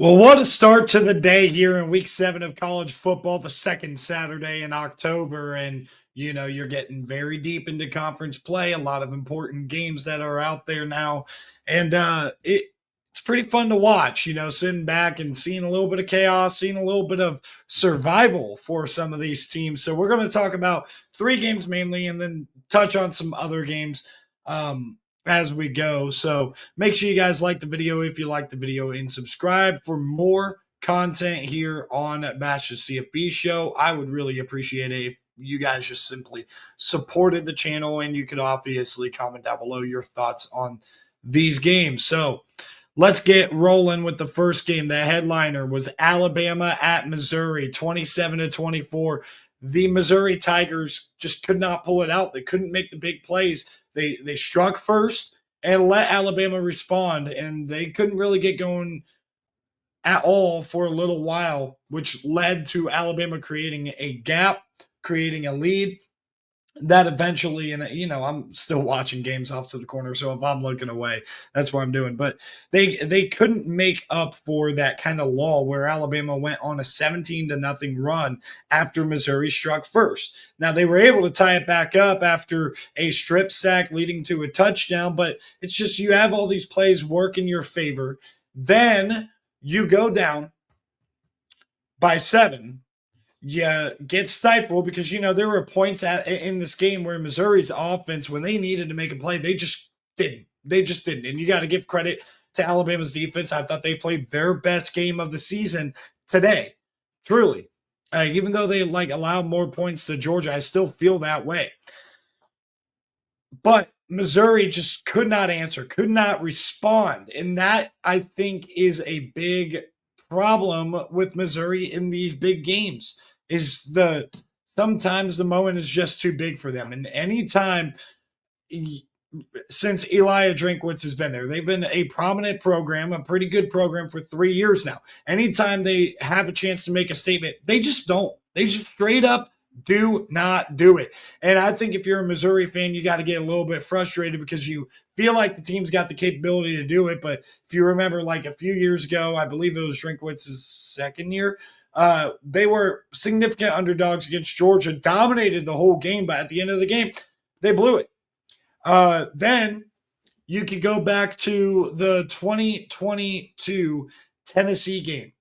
Well, what a start to the day here in week 7 of college football, the second Saturday in October. And, you're getting very deep into conference play, a lot of important games that are out there now. And it's pretty fun to watch, sitting back and seeing a little bit of chaos, seeing a little bit of survival for some of these teams. So we're going to talk about 3 games mainly and then touch on some other games. As we go. So make sure you guys like the video if you like the video and subscribe for more content here on Bash the CFB show. I would really appreciate it if you guys just simply supported the channel, and you could obviously comment down below your thoughts on these games. So let's get rolling with the first game. The headliner was Alabama at Missouri, 27-24. The Missouri Tigers just could not pull it out. They couldn't make the big plays. They struck first and let Alabama respond, and they couldn't really get going at all for a little while, which led to Alabama creating a gap, creating a lead that eventually, and I'm still watching games off to the corner, so if I'm looking away, that's what I'm doing. But they couldn't make up for that kind of lull where Alabama went on a 17-0 run after Missouri struck first. Now they were able to tie it back up after a strip sack leading to a touchdown, but it's just you have all these plays work in your favor. Then you go down by 7. You get stifled because, there were points in this game where Missouri's offense, when they needed to make a play, they just didn't. They just didn't. And you got to give credit to Alabama's defense. I thought they played their best game of the season today, truly. Even though they allowed more points to Georgia, I still feel that way. But Missouri just could not answer, could not respond. And that, I think, is a big problem with Missouri in these big games. Sometimes the moment is just too big for them. And anytime since Eli Drinkwitz has been there, they've been a prominent program, a pretty good program for 3 years now. Anytime they have a chance to make a statement, they just don't. They just straight up do not do it. And I think if you're a Missouri fan, you got to get a little bit frustrated because you feel like the team's got the capability to do it. But if you remember, a few years ago, I believe it was Drinkwitz's second year, they were significant underdogs against Georgia, dominated the whole game, but at the end of the game, they blew it. Then you could go back to the 2022 Tennessee game.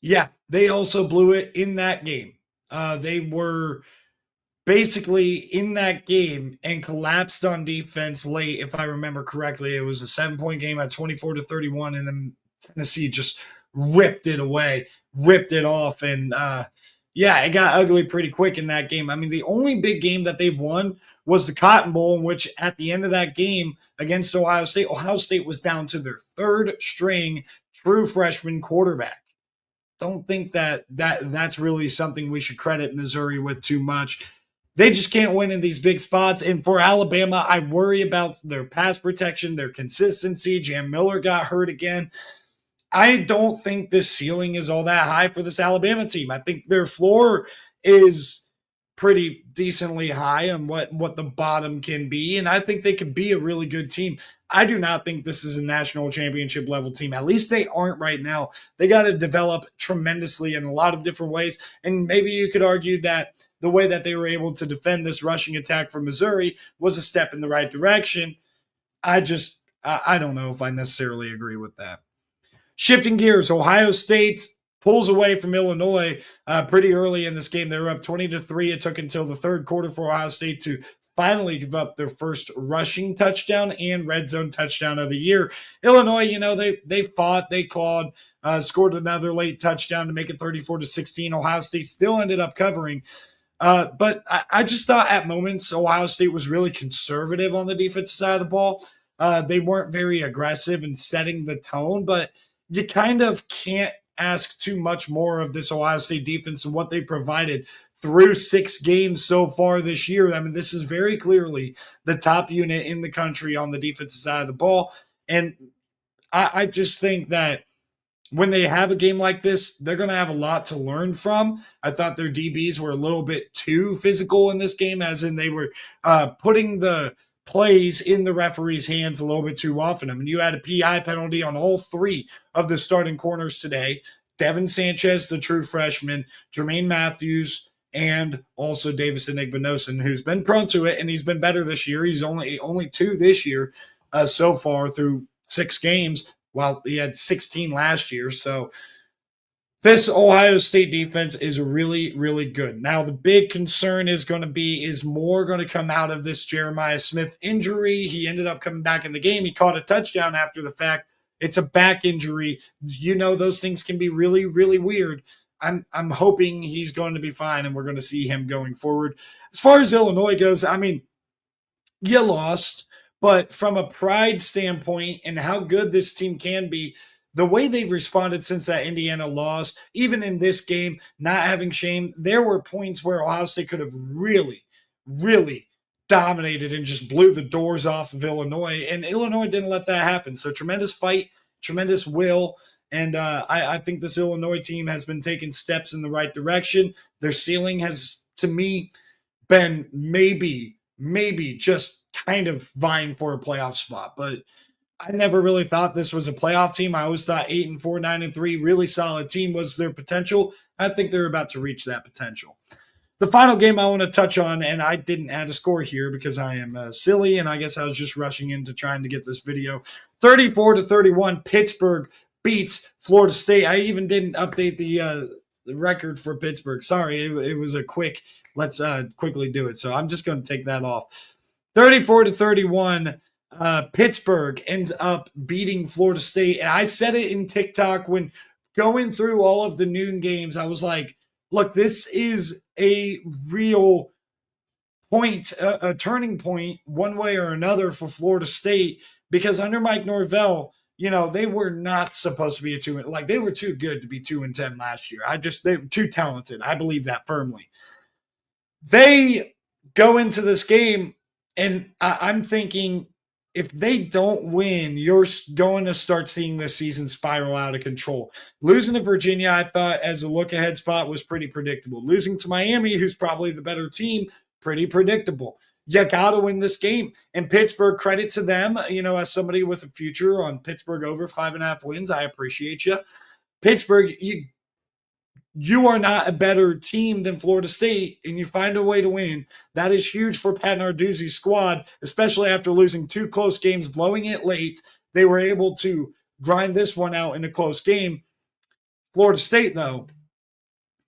Yeah, they also blew it in that game. They were basically in that game and collapsed on defense late. If I remember correctly, it was a 7-point game at 24-31, and then Tennessee just ripped it away, ripped it off. And it got ugly pretty quick in that game. I mean, the only big game that they've won was the Cotton Bowl, in which at the end of that game against Ohio State was down to their third string true freshman quarterback. Don't think that's really something we should credit Missouri with too much. They just can't win in these big spots. And for Alabama, I worry about their pass protection, their consistency. Jam Miller got hurt again. I don't think this ceiling is all that high for this Alabama team. I think their floor is pretty decently high on what the bottom can be, and I think they could be a really good team. I do not think this is a national championship level team. At least they aren't right now. They got to develop tremendously in a lot of different ways, and maybe you could argue that the way that they were able to defend this rushing attack from Missouri was a step in the right direction. I don't know if I necessarily agree with that. Shifting gears, Ohio State pulls away from Illinois pretty early in this game. They were up 20-3. It took until the third quarter for Ohio State to finally give up their first rushing touchdown and red zone touchdown of the year. Illinois, they fought, they clawed, scored another late touchdown to make it 34-16. Ohio State still ended up covering. But I just thought at moments Ohio State was really conservative on the defensive side of the ball. They weren't very aggressive in setting the tone, but you kind of can't ask too much more of this Ohio State defense and what they provided through 6 games so far this year. I mean, this is very clearly the top unit in the country on the defensive side of the ball. And I just think that when they have a game like this, they're going to have a lot to learn from. I thought their DBs were a little bit too physical in this game, as in they were putting the plays in the referee's hands a little bit too often. I mean, you had a PI penalty on all three of the starting corners today. Devin Sanchez, the true freshman, Jermaine Matthews, and also Davison Igbinosun, who's been prone to it, and he's been better this year. He's only two this year so far through 6 games, while he had 16 last year. So this Ohio State defense is really, really good. Now, the big concern is more going to come out of this Jeremiah Smith injury. He ended up coming back in the game. He caught a touchdown after the fact. It's a back injury. You know, those things can be really, really weird. I'm hoping he's going to be fine, and we're going to see him going forward. As far as Illinois goes, I mean, you lost, but from a pride standpoint and how good this team can be, the way they've responded since that Indiana loss, even in this game, not having shame, there were points where Ohio State could have really, really dominated and just blew the doors off of Illinois. And Illinois didn't let that happen. So tremendous fight, tremendous will. And I think this Illinois team has been taking steps in the right direction. Their ceiling has, to me, been maybe just kind of vying for a playoff spot. But I never really thought this was a playoff team. I always thought 8-4, 9-3, really solid team was their potential. I think they're about to reach that potential. The final game I want to touch on, and I didn't add a score here because I am silly, and I guess I was just rushing into trying to get this video. 34-31, Pittsburgh beats Florida State. I even didn't update the record for Pittsburgh. Sorry, it was a quick, let's quickly do it. So I'm just going to take that off. 34-31, Pittsburgh ends up beating Florida State. And I said it in TikTok when going through all of the noon games. I was like, look, this is a real point, a turning point one way or another for Florida State, because under Mike Norvell, you know, they were not supposed to be they were too good to be 2-10 last year. They were too talented. I believe that firmly. They go into this game, and I'm thinking, if they don't win, you're going to start seeing this season spiral out of control. Losing to Virginia, I thought, as a look-ahead spot was pretty predictable. Losing to Miami, who's probably the better team, pretty predictable. You got to win this game. And Pittsburgh, credit to them, you know, as somebody with a future on Pittsburgh over 5.5 wins, I appreciate you. Pittsburgh, you are not a better team than Florida State, and you find a way to win. That is huge for Pat Narduzzi's squad, especially after losing 2 close games, blowing it late. They were able to grind this one out in a close game. Florida State, though,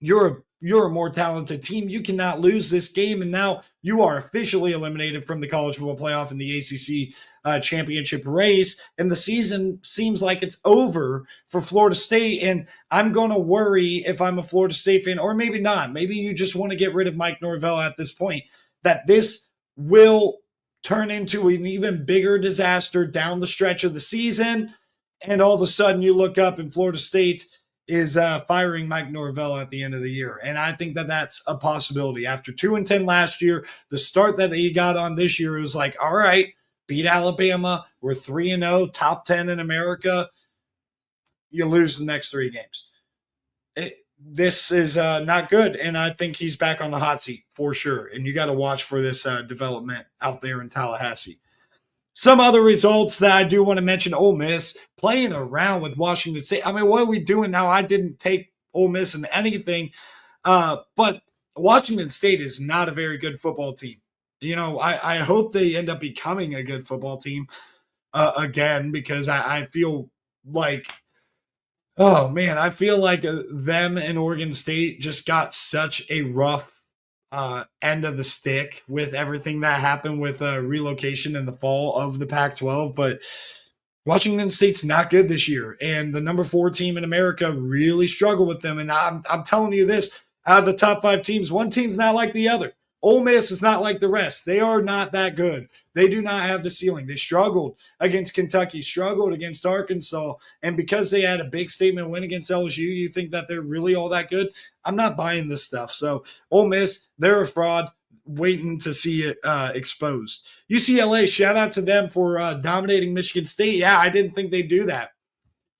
you're a more talented team. You cannot lose this game, and now you are officially eliminated from the college football playoff in the ACC championship race, and the season seems like it's over for Florida State. And I'm going to worry, if I'm a Florida State fan, or maybe not, maybe you just want to get rid of Mike Norvell at this point, that this will turn into an even bigger disaster down the stretch of the season, and all of a sudden you look up and Florida State is firing Mike Norvell at the end of the year. And I think that that's a possibility. After 2-10 last year, the start that he got on this year, it was like, all right, beat Alabama. We're 3-0, top 10 in America. You lose the next 3 games. This is not good. And I think he's back on the hot seat for sure. And you got to watch for this development out there in Tallahassee. Some other results that I do want to mention: Ole Miss playing around with Washington State. I mean, what are we doing now? I didn't take Ole Miss in anything, but Washington State is not a very good football team. You know, I hope they end up becoming a good football team again, because I feel like, oh man, I feel like them and Oregon State just got such a rough end of the stick with everything that happened with relocation in the fall of the Pac-12. But Washington State's not good this year, and the number 4 team in America really struggled with them. And I'm telling you this, out of the top 5 teams, one team's not like the other. Ole Miss is not like the rest. They are not that good. They do not have the ceiling. They struggled against Kentucky, struggled against Arkansas, and because they had a big statement win against LSU, you think that they're really all that good? I'm not buying this stuff. So Ole Miss, they're a fraud, waiting to see it exposed. UCLA, shout out to them for dominating Michigan State. Yeah, I didn't think they'd do that.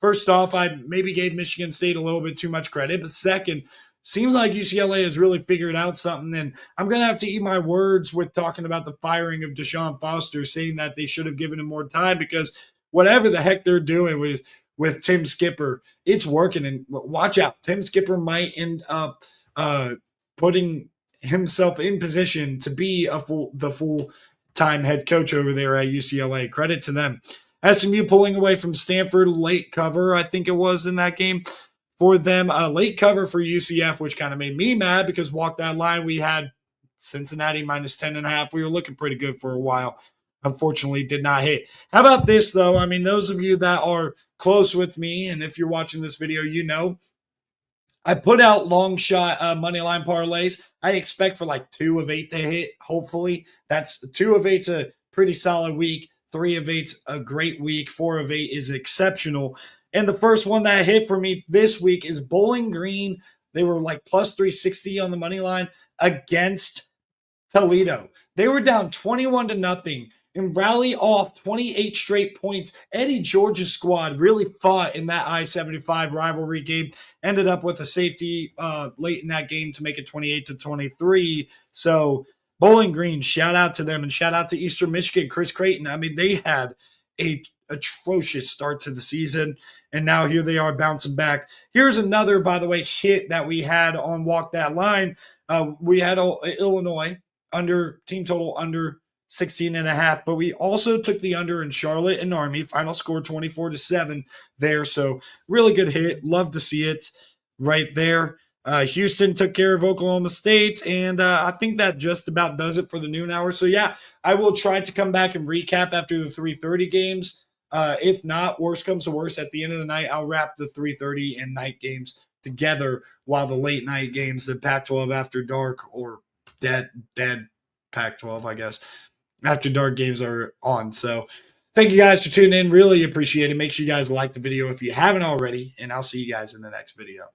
First off, I maybe gave Michigan State a little bit too much credit, but second, seems like UCLA has really figured out something. And I'm going to have to eat my words with talking about the firing of Deshaun Foster, saying that they should have given him more time, because whatever the heck they're doing with Tim Skipper, it's working. And watch out, Tim Skipper might end up putting himself in position to be the full time head coach over there at UCLA. Credit to them. SMU pulling away from Stanford, late cover, I think it was in that game for them. Late cover for UCF, which kind of made me mad because walk that line. We had Cincinnati minus 10.5. We were looking pretty good for a while. Unfortunately, did not hit. How about this, though? I mean, those of you that are close with me, and if you're watching this video, you know, I put out long shot money line parlays. I expect for like 2 of 8 to hit. Hopefully, that's 2 of 8's a pretty solid week. 3 of 8's a great week. 4 of 8 is exceptional. And the first one that hit for me this week is Bowling Green. They were like plus 360 on the money line against Toledo. They were down 21-0 and rally off 28 straight points. Eddie George's squad really fought in that I-75 rivalry game. Ended up with a safety late in that game to make it 28-23. So Bowling Green, shout out to them, and shout out to Eastern Michigan, Chris Creighton. I mean, they had a atrocious start to the season, and now here they are bouncing back. Here's another, by the way, hit that we had on Walk That Line. We had Illinois under team total under 16.5, but we also took the under in Charlotte and Army. Final score 24-7 there. So really good hit. Love to see it right there. Houston took care of Oklahoma State, and I think that just about does it for the noon hour. So yeah, I will try to come back and recap after the 3:30 games. If not, worst comes to worst, at the end of the night, I'll wrap the 3:30 and night games together, while the late night games, the Pac-12 After Dark, or dead Pac-12, I guess, After Dark games are on. So thank you guys for tuning in. Really appreciate it. Make sure you guys like the video if you haven't already, and I'll see you guys in the next video.